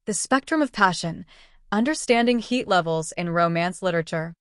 The spectrum of passion, understanding heat levels in romance literature.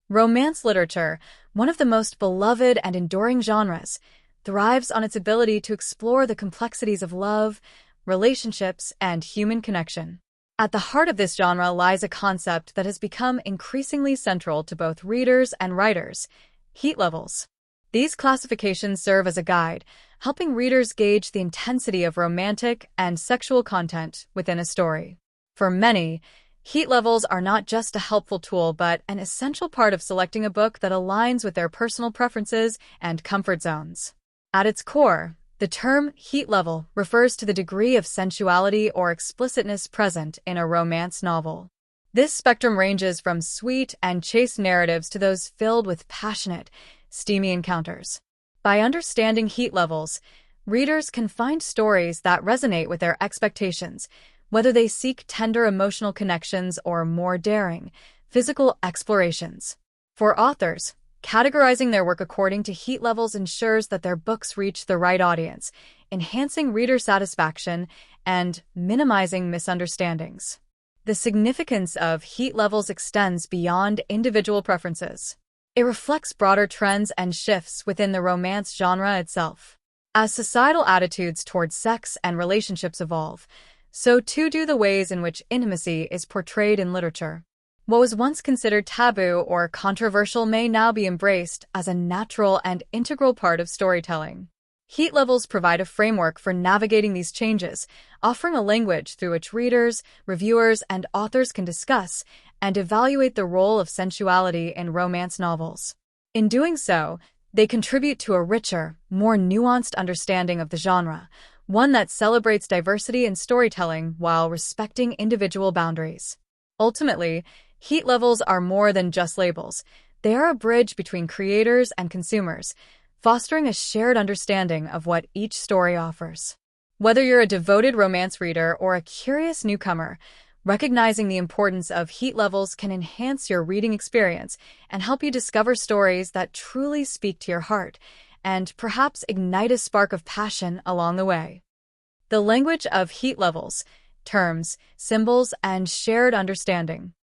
Romance literature, one of the most beloved and enduring genres, thrives on its ability to explore the complexities of love, relationships, and human connection. At the heart of this genre lies a concept that has become increasingly central to both readers and writers: heat levels. These classifications serve as a guide, helping readers gauge the intensity of romantic and sexual content within a story. For many, heat levels are not just a helpful tool but an essential part of selecting a book that aligns with their personal preferences and comfort zones. At its core, the term heat level refers to the degree of sensuality or explicitness present in a romance novel. This spectrum ranges from sweet and chaste narratives to those filled with passionate, steamy encounters. By understanding heat levels, readers can find stories that resonate with their expectations, whether they seek tender emotional connections or more daring, physical explorations. For authors, categorizing their work according to heat levels ensures that their books reach the right audience, enhancing reader satisfaction and minimizing misunderstandings. The significance of heat levels extends beyond individual preferences. It reflects broader trends and shifts within the romance genre itself. As societal attitudes towards sex and relationships evolve, so too do the ways in which intimacy is portrayed in literature. What was once considered taboo or controversial may now be embraced as a natural and integral part of storytelling. Heat levels provide a framework for navigating these changes, offering a language through which readers, reviewers, and authors can discuss and evaluate the role of sensuality in romance novels. In doing so, they contribute to a richer, more nuanced understanding of the genre, one that celebrates diversity in storytelling while respecting individual boundaries. Ultimately, heat levels are more than just labels. They are a bridge between creators and consumers, fostering a shared understanding of what each story offers. Whether you're a devoted romance reader or a curious newcomer, recognizing the importance of heat levels can enhance your reading experience and help you discover stories that truly speak to your heart, and perhaps ignite a spark of passion along the way. The language of heat levels, terms, symbols, and shared understanding.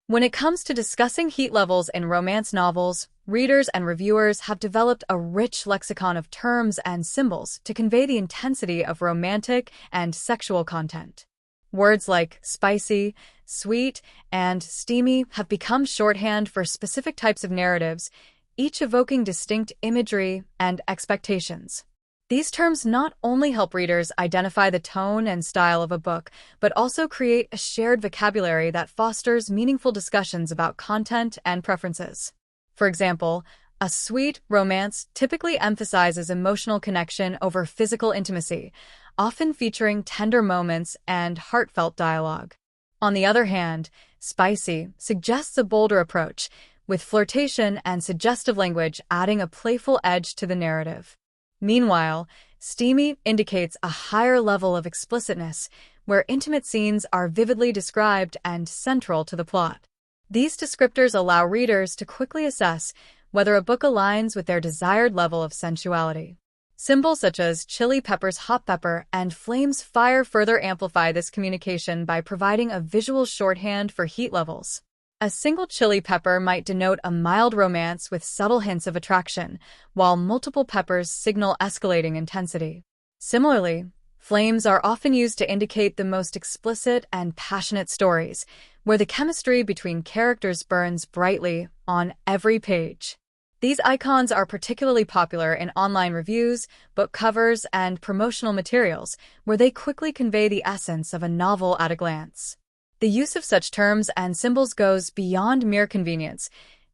When it comes to discussing heat levels in romance novels, readers and reviewers have developed a rich lexicon of terms and symbols to convey the intensity of romantic and sexual content. Words like spicy, sweet, and steamy have become shorthand for specific types of narratives, each evoking distinct imagery and expectations. These terms not only help readers identify the tone and style of a book, but also create a shared vocabulary that fosters meaningful discussions about content and preferences. For example, a sweet romance typically emphasizes emotional connection over physical intimacy, often featuring tender moments and heartfelt dialogue. On the other hand, spicy suggests a bolder approach, with flirtation and suggestive language adding a playful edge to the narrative. Meanwhile, steamy indicates a higher level of explicitness, where intimate scenes are vividly described and central to the plot. These descriptors allow readers to quickly assess whether a book aligns with their desired level of sensuality. Symbols such as chili pepper's hot pepper and flame's fire further amplify this communication by providing a visual shorthand for heat levels. A single chili pepper might denote a mild romance with subtle hints of attraction, while multiple peppers signal escalating intensity. Similarly, flames are often used to indicate the most explicit and passionate stories, where the chemistry between characters burns brightly on every page. These icons are particularly popular in online reviews, book covers, and promotional materials, where they quickly convey the essence of a novel at a glance. The use of such terms and symbols goes beyond mere convenience.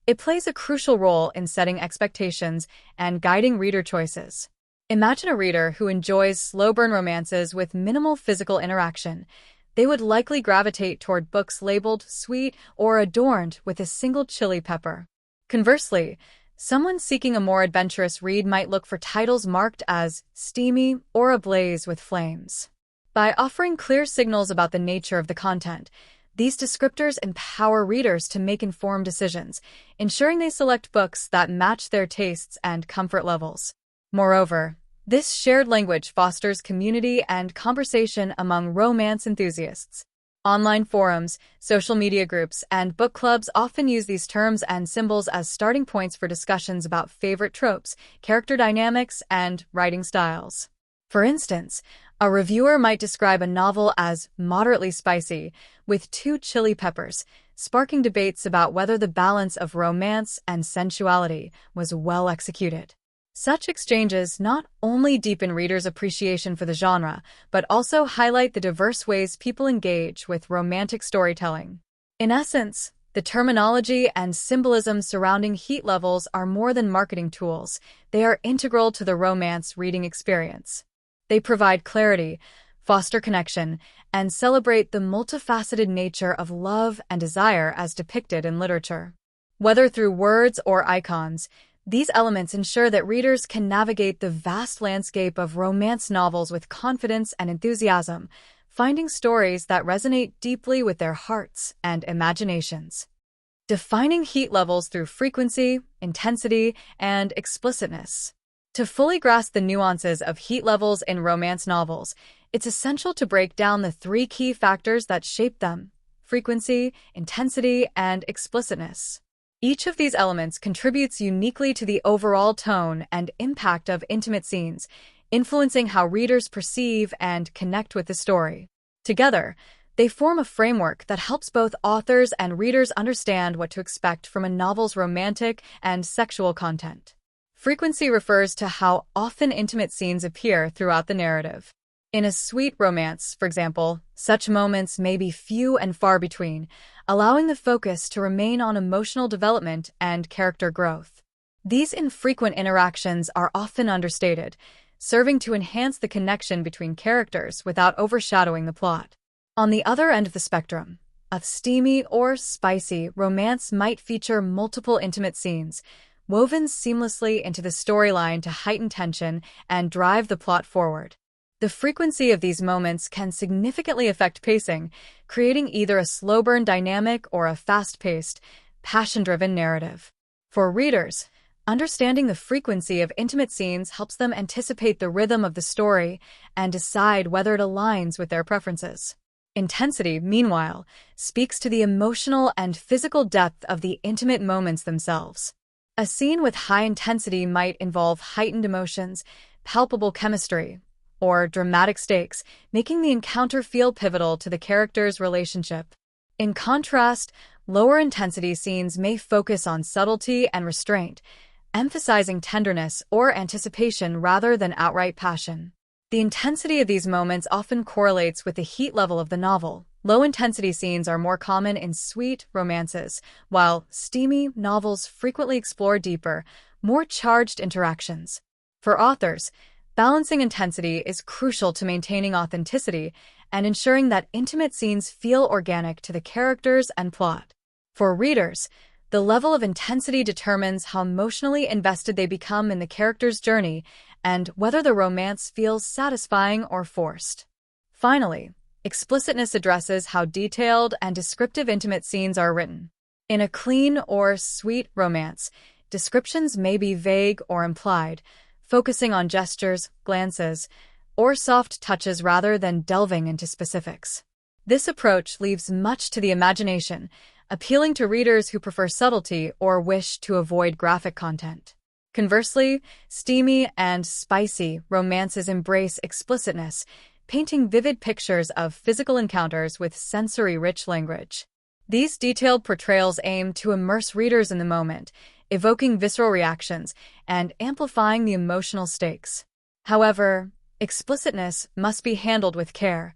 It plays a crucial role in setting expectations and guiding reader choices. Imagine a reader who enjoys slow-burn romances with minimal physical interaction. They would likely gravitate toward books labeled sweet or adorned with a single chili pepper. Conversely, someone seeking a more adventurous read might look for titles marked as steamy or ablaze with flames. By offering clear signals about the nature of the content, these descriptors empower readers to make informed decisions, ensuring they select books that match their tastes and comfort levels. Moreover, this shared language fosters community and conversation among romance enthusiasts. Online forums, social media groups, and book clubs often use these terms and symbols as starting points for discussions about favorite tropes, character dynamics, and writing styles. For instance, a reviewer might describe a novel as moderately spicy, with 2 chili peppers, sparking debates about whether the balance of romance and sensuality was well executed. Such exchanges not only deepen readers' appreciation for the genre, but also highlight the diverse ways people engage with romantic storytelling. In essence, the terminology and symbolism surrounding heat levels are more than marketing tools. They are integral to the romance reading experience. They provide clarity, foster connection, and celebrate the multifaceted nature of love and desire as depicted in literature. Whether through words or icons, these elements ensure that readers can navigate the vast landscape of romance novels with confidence and enthusiasm, finding stories that resonate deeply with their hearts and imaginations. Defining heat levels through frequency, intensity, and explicitness. To fully grasp the nuances of heat levels in romance novels, it's essential to break down the 3 key factors that shape them: frequency, intensity, and explicitness. Each of these elements contributes uniquely to the overall tone and impact of intimate scenes, influencing how readers perceive and connect with the story. Together, they form a framework that helps both authors and readers understand what to expect from a novel's romantic and sexual content. Frequency refers to how often intimate scenes appear throughout the narrative. In a sweet romance, for example, such moments may be few and far between, allowing the focus to remain on emotional development and character growth. These infrequent interactions are often understated, serving to enhance the connection between characters without overshadowing the plot. On the other end of the spectrum, a steamy or spicy romance might feature multiple intimate scenes, woven seamlessly into the storyline to heighten tension and drive the plot forward. The frequency of these moments can significantly affect pacing, creating either a slow burn dynamic or a fast-paced, passion-driven narrative. For readers, understanding the frequency of intimate scenes helps them anticipate the rhythm of the story and decide whether it aligns with their preferences. Intensity, meanwhile, speaks to the emotional and physical depth of the intimate moments themselves. A scene with high intensity might involve heightened emotions, palpable chemistry, or dramatic stakes, making the encounter feel pivotal to the character's relationship. In contrast, lower intensity scenes may focus on subtlety and restraint, emphasizing tenderness or anticipation rather than outright passion. The intensity of these moments often correlates with the heat level of the novel. Low-intensity scenes are more common in sweet romances, while steamy novels frequently explore deeper, more charged interactions. For authors, balancing intensity is crucial to maintaining authenticity and ensuring that intimate scenes feel organic to the characters and plot. For readers, the level of intensity determines how emotionally invested they become in the character's journey and whether the romance feels satisfying or forced. Finally, explicitness addresses how detailed and descriptive intimate scenes are written. In a clean or sweet romance, descriptions may be vague or implied, focusing on gestures, glances, or soft touches rather than delving into specifics. This approach leaves much to the imagination, appealing to readers who prefer subtlety or wish to avoid graphic content. Conversely, steamy and spicy romances embrace explicitness, painting vivid pictures of physical encounters with sensory-rich language. These detailed portrayals aim to immerse readers in the moment, evoking visceral reactions and amplifying the emotional stakes. However, explicitness must be handled with care.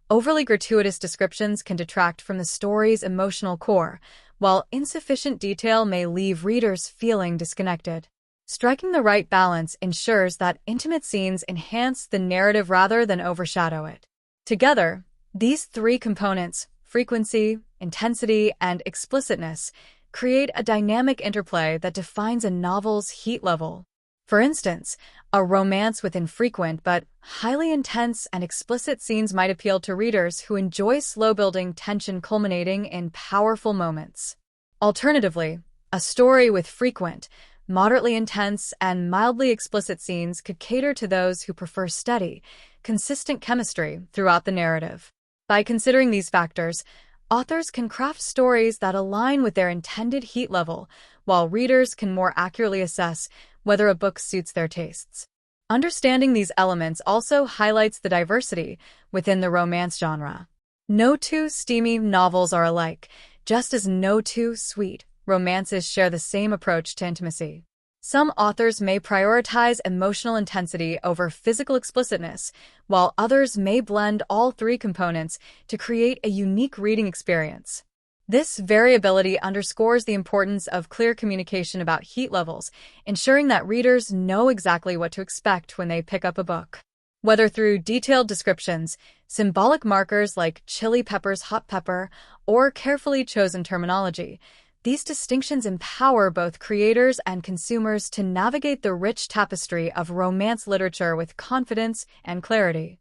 Overly gratuitous descriptions can detract from the story's emotional core, while insufficient detail may leave readers feeling disconnected. Striking the right balance ensures that intimate scenes enhance the narrative rather than overshadow it. Together, these 3 components, frequency, intensity, and explicitness, create a dynamic interplay that defines a novel's heat level. For instance, a romance with infrequent but highly intense and explicit scenes might appeal to readers who enjoy slow-building tension culminating in powerful moments. Alternatively, a story with frequent, moderately intense, and mildly explicit scenes could cater to those who prefer steady, consistent chemistry throughout the narrative. By considering these factors, authors can craft stories that align with their intended heat level, while readers can more accurately assess whether a book suits their tastes. Understanding these elements also highlights the diversity within the romance genre. No two steamy novels are alike, just as no two sweet romances share the same approach to intimacy. Some authors may prioritize emotional intensity over physical explicitness, while others may blend all three components to create a unique reading experience. This variability underscores the importance of clear communication about heat levels, ensuring that readers know exactly what to expect when they pick up a book. Whether through detailed descriptions, symbolic markers like chili pepper's hot pepper, or carefully chosen terminology, these distinctions empower both creators and consumers to navigate the rich tapestry of romance literature with confidence and clarity.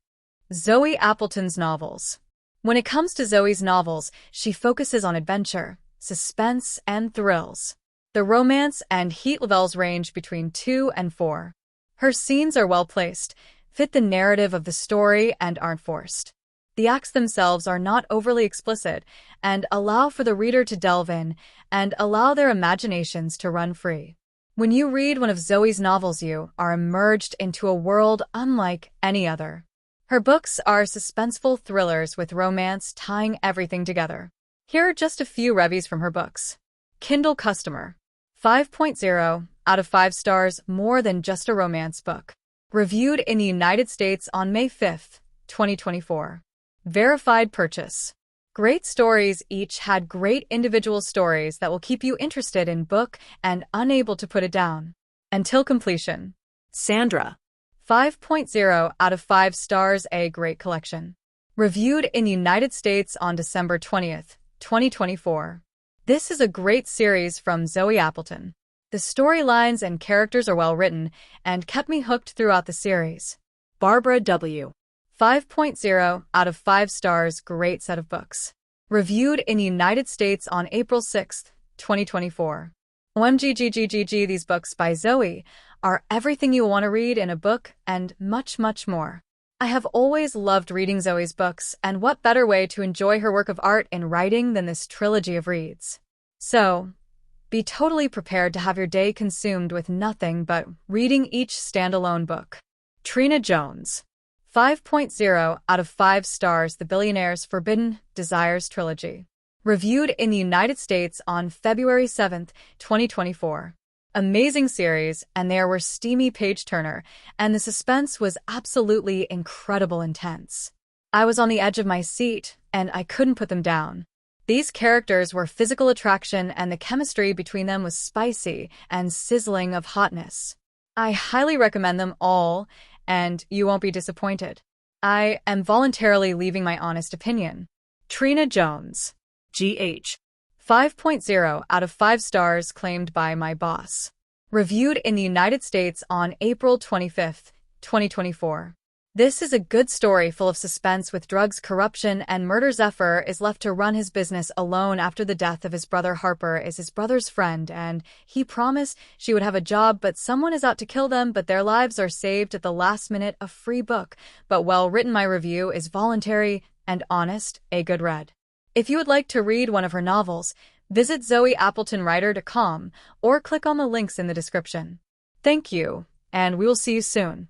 Zoey Appleton's novels. When it comes to Zoey's novels, she focuses on adventure, suspense, and thrills. The romance and heat levels range between 2 and 4. Her scenes are well placed, fit the narrative of the story, and aren't forced. The acts themselves are not overly explicit and allow for the reader to delve in and allow their imaginations to run free. When you read one of Zoey's novels, you are immersed into a world unlike any other. Her books are suspenseful thrillers with romance tying everything together. Here are just a few reviews from her books. Kindle Customer. 5.0 out of 5 stars, more than just a romance book. Reviewed in the United States on May 5, 2024. Verified purchase. Great stories each had great individual stories that will keep you interested in book and unable to put it down until completion. Sandra. 5.0 out of 5 stars, a great collection. Reviewed in the United States on December 20th, 2024. This is a great series from Zoey Appleton. The storylines and characters are well written and kept me hooked throughout the series. Barbara W. 5.0 out of 5 stars, great set of books. Reviewed in the United States on April 6, 2024. OMGGGGG, these books by Zoey are everything you want to read in a book and much, much more. I have always loved reading Zoey's books, and what better way to enjoy her work of art in writing than this trilogy of reads? So, be totally prepared to have your day consumed with nothing but reading each standalone book. Trina Jones. 5.0 out of 5 stars, The Billionaire's Forbidden Desires Trilogy. Reviewed in the United States on February 7, 2024. Amazing series, and there were steamy page-turner, and the suspense was absolutely incredible intense. I was on the edge of my seat, and I couldn't put them down. These characters were physical attraction, and the chemistry between them was spicy and sizzling of hotness. I highly recommend them all, and you won't be disappointed. I am voluntarily leaving my honest opinion. Trina Jones. GH. 5.0 out of 5 stars, claimed by my boss. Reviewed in the United States on April 25, 2024. This is a good story full of suspense with drugs, corruption, and murder. Zephyr is left to run his business alone after the death of his brother. Harper is his brother's friend, and he promised she would have a job, but someone is out to kill them, but their lives are saved at the last minute. A free book, but well written. My review is voluntary and honest, a good read. If you would like to read one of her novels, visit ZoeyAppletonWriter.com or click on the links in the description. Thank you, and we will see you soon.